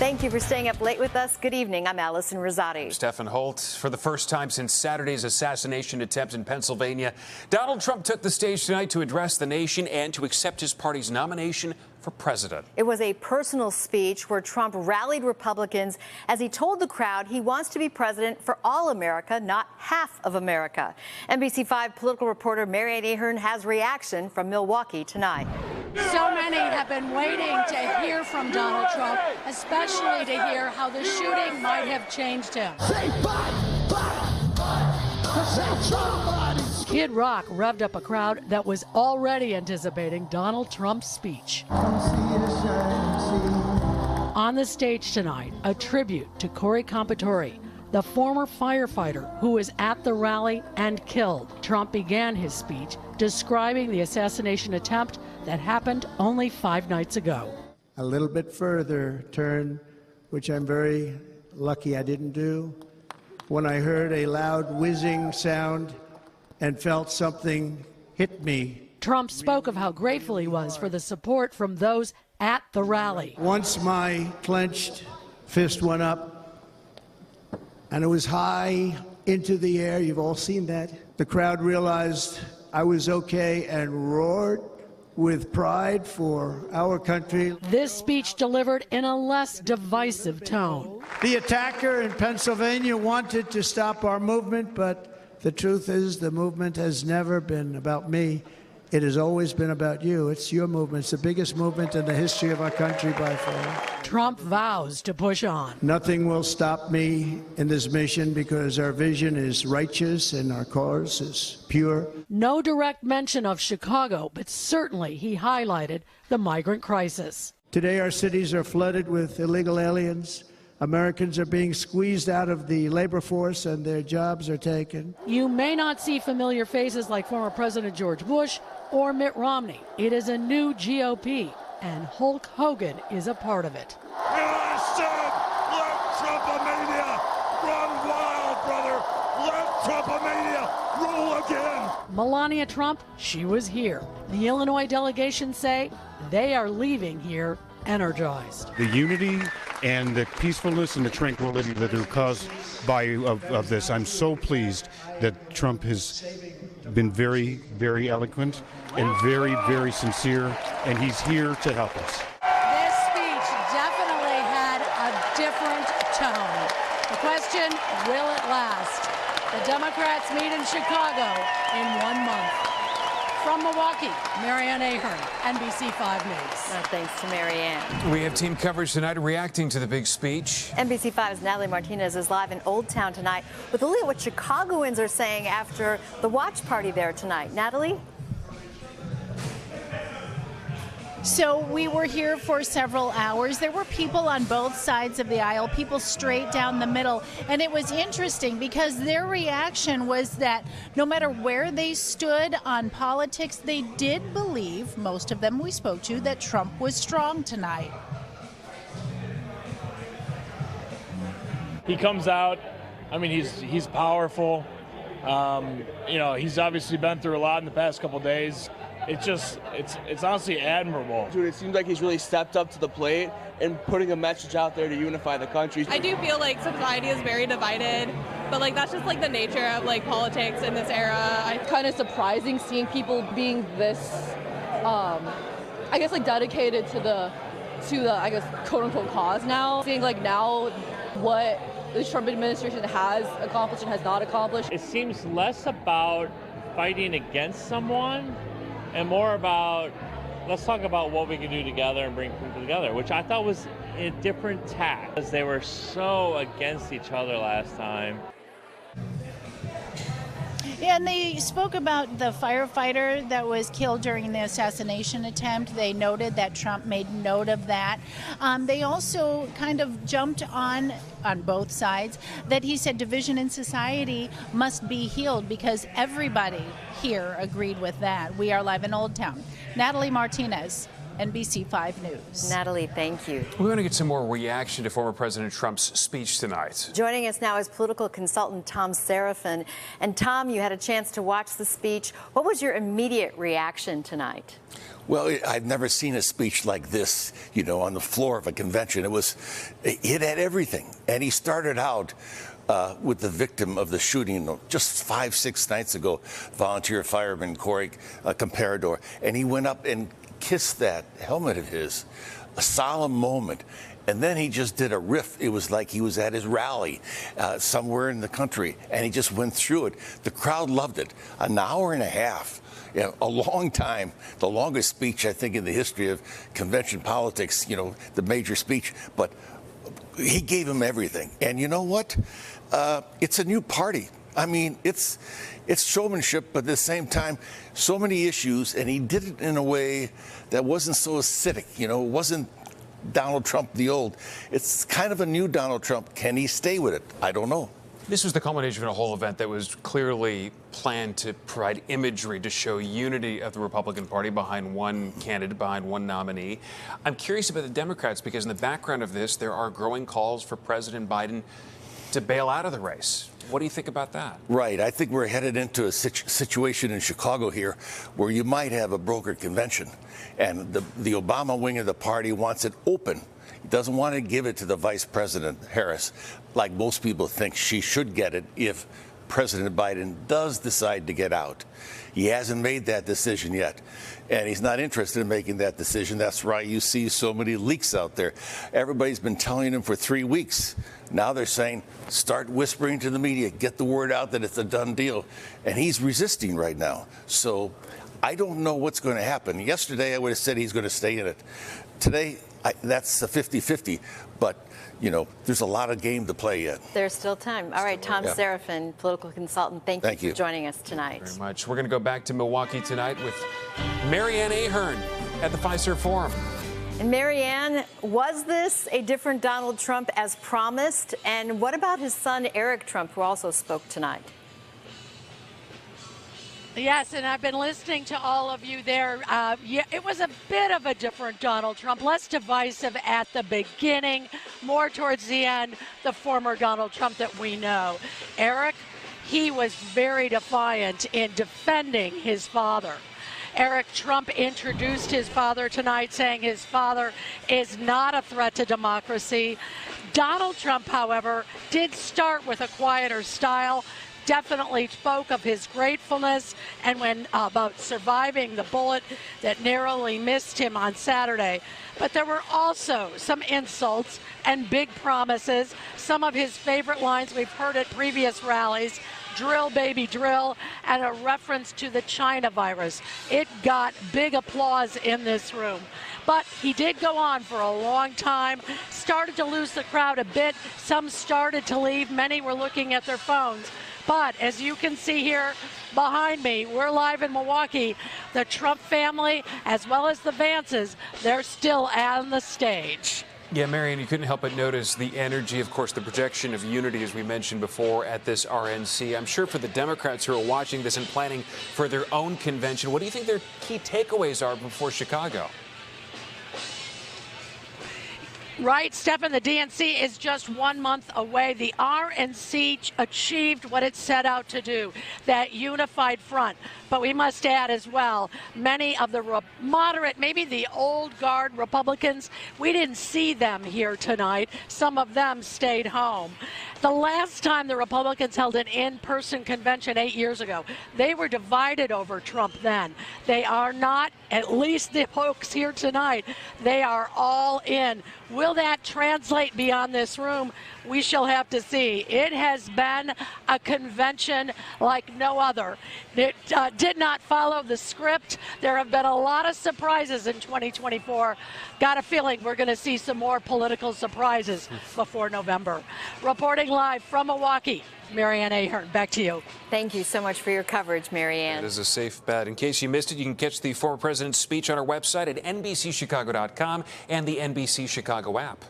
Thank you for staying up late with us. Good evening. I'm Allison Rosati. Stephen Holt. For the first time since Saturday's assassination attempt in Pennsylvania, Donald Trump took the stage tonight to address the nation and to accept his party's nomination for president. It was a personal speech where Trump rallied Republicans as he told the crowd he wants to be president for all America, not half of America. NBC5 political reporter Marianne Ahern has reaction from Milwaukee tonight. So many have been waiting to hear from Donald Trump, especially to hear how the shooting might have changed him. Kid Rock revved up a crowd that was already anticipating Donald Trump's speech. On the stage tonight, a tribute to Corey Compatore, the former firefighter who was at the rally and killed. Trump began his speech describing the assassination attempt that happened only 5 nights ago. A little bit further turn, which I'm very lucky I didn't do, when I heard a loud whizzing sound and felt something hit me. Trump spoke of how grateful he was for the support from those at the rally. Once my clenched fist went up, and it was high into the air, you've all seen that, the crowd realized I was okay and roared with pride for our country. This speech delivered in a less divisive tone. The attacker in Pennsylvania wanted to stop our movement, but the truth is the movement has never been about me. It has always been about you. It's your movement. It's the biggest movement in the history of our country by far. Trump vows to push on. Nothing will stop me in this mission because our vision is righteous and our cause is pure. No direct mention of Chicago, but certainly he highlighted the migrant crisis. Today our cities are flooded with illegal aliens. Americans are being squeezed out of the labor force and their jobs are taken. You may not see familiar faces like former President George Bush or Mitt Romney. It is a new GOP, and Hulk Hogan is a part of it. I said, let Trumpomania run wild, brother. Let Trumpomania rule again. Melania Trump, she was here. The Illinois delegation say they are leaving here energized. The unity and the peacefulness and the tranquility that are caused of this. I'm so pleased that Trump has been very, very eloquent and very, very sincere, and he's here to help us. This speech definitely had a different tone. The question, will it last? The Democrats meet in Chicago in 1 month. From Milwaukee, Marianne Ahern, NBC5 News. Thanks to Marianne. We have team coverage tonight reacting to the big speech. NBC5's Natalie Martinez is live in Old Town tonight with a look at what Chicagoans are saying after the watch party there tonight. Natalie? So we were here for several hours. There were people on both sides of the aisle, people straight down the middle. And it was interesting because their reaction was that no matter where they stood on politics, they did believe, most of them we spoke to, that Trump was strong tonight. He comes out, I mean, he's powerful. You know, he's obviously been through a lot in the past couple days. It's honestly admirable. Dude, it seems like he's really stepped up to the plate and putting a message out there to unify the country. I do feel like society is very divided, but like that's just like the nature of like politics in this era. It's kind of surprising seeing people being this, I guess like dedicated to the I guess quote unquote cause now. Seeing like now what the Trump administration has accomplished and has not accomplished. It seems less about fighting against someone and more about, let's talk about what we can do together and bring people together, which I thought was a different tack, because they were so against each other last time. Yeah, and they spoke about the firefighter that was killed during the assassination attempt. They noted that Trump made note of that. They also kind of jumped on both sides, that he said division in society must be healed because everybody here agreed with that. We are live in Old Town. Natalie Martinez, NBC5 News. Natalie, thank you. We're going to get some more reaction to former President Trump's speech tonight. Joining us now is political consultant Thom Serafin. And Tom, you had a chance to watch the speech. What was your immediate reaction tonight? Well, I've never seen a speech like this, on the floor of a convention. It had everything. And he started out with the victim of the shooting just 5-6 nights ago, volunteer fireman Corey Comparador. And he went up and kissed that helmet of his, a solemn moment. And then he just did a riff. It was like he was at his rally somewhere in the country, and he just went through it. The crowd loved it. An hour and a half. A long time, the longest speech, I think, in the history of convention politics, the major speech. But he gave him everything. And you know what? It's a new party. I mean, it's showmanship, but at the same time, so many issues, and he did it in a way that wasn't so acidic. It wasn't Donald Trump the old. It's kind of a new Donald Trump. Can he stay with it? I don't know. This was the culmination of a whole event that was clearly planned to provide imagery to show unity of the Republican Party behind one candidate, behind one nominee. I'm curious about the Democrats because in the background of this, there are growing calls for President Biden to bail out of the race. What do you think about that? Right. I think we're headed into a situation in Chicago here where you might have a brokered convention. And the Obama wing of the party wants it open. He doesn't want to give it to the Vice President, Harris, like most people think she should get it if President Biden does decide to get out. He hasn't made that decision yet, and he's not interested in making that decision. That's why you see so many leaks out there. Everybody's been telling him for 3 weeks. Now they're saying, start whispering to the media, get the word out that it's a done deal. And he's resisting right now. So I don't know what's going to happen. Yesterday, I would have said he's going to stay in it. Today, that's a 50-50. But, there's a lot of game to play yet. There's still time. All right, Thom Serafin, political consultant, thank you for joining us tonight. Very much. We're going to go back to Milwaukee tonight with Marianne Ahern at the Fiserv Forum. And Marianne, was this a different Donald Trump as promised? And what about his son, Eric Trump, who also spoke tonight? Yes, and I've been listening to all of you there. It was a bit of a different Donald Trump, less divisive at the beginning, more towards the end, the former Donald Trump that we know. Eric, he was very defiant in defending his father. Eric Trump introduced his father tonight, saying his father is not a threat to democracy. Donald Trump, however, did start with a quieter style, definitely spoke of his gratefulness and about surviving the bullet that narrowly missed him on Saturday. But there were also some insults and big promises. Some of his favorite lines we've heard at previous rallies: drill, baby, drill, and a reference to the China virus. It got big applause in this room. But he did go on for a long time, started to lose the crowd a bit. Some started to leave. Many were looking at their phones. But as you can see here behind me, we're live in Milwaukee. The Trump family, as well as the Vances, they're still on the stage. Yeah, Marianne, you couldn't help but notice the energy, of course, the projection of unity, as we mentioned before, at this RNC. I'm sure for the Democrats who are watching this and planning for their own convention, what do you think their key takeaways are before Chicago? Right, Stephan, the DNC is just 1 month away. The RNC achieved what it set out to do, that unified front. But we must add as well, many of the moderate, maybe the old guard Republicans, we didn't see them here tonight. Some of them stayed home. The last time the Republicans held an in-person convention 8 years ago, they were divided over Trump then. They are not, at least the folks here tonight, they are all in. Will that translate beyond this room? We shall have to see. It has been a convention like no other. It did not follow the script. There have been a lot of surprises in 2024. Got a feeling we're going to see some more political surprises before November. Reporting live from Milwaukee, Marianne Ahern, back to you. Thank you so much for your coverage, Marianne. That is a safe bet. In case you missed it, you can catch the former president's speech on our website at NBCChicago.com and the NBC Chicago app.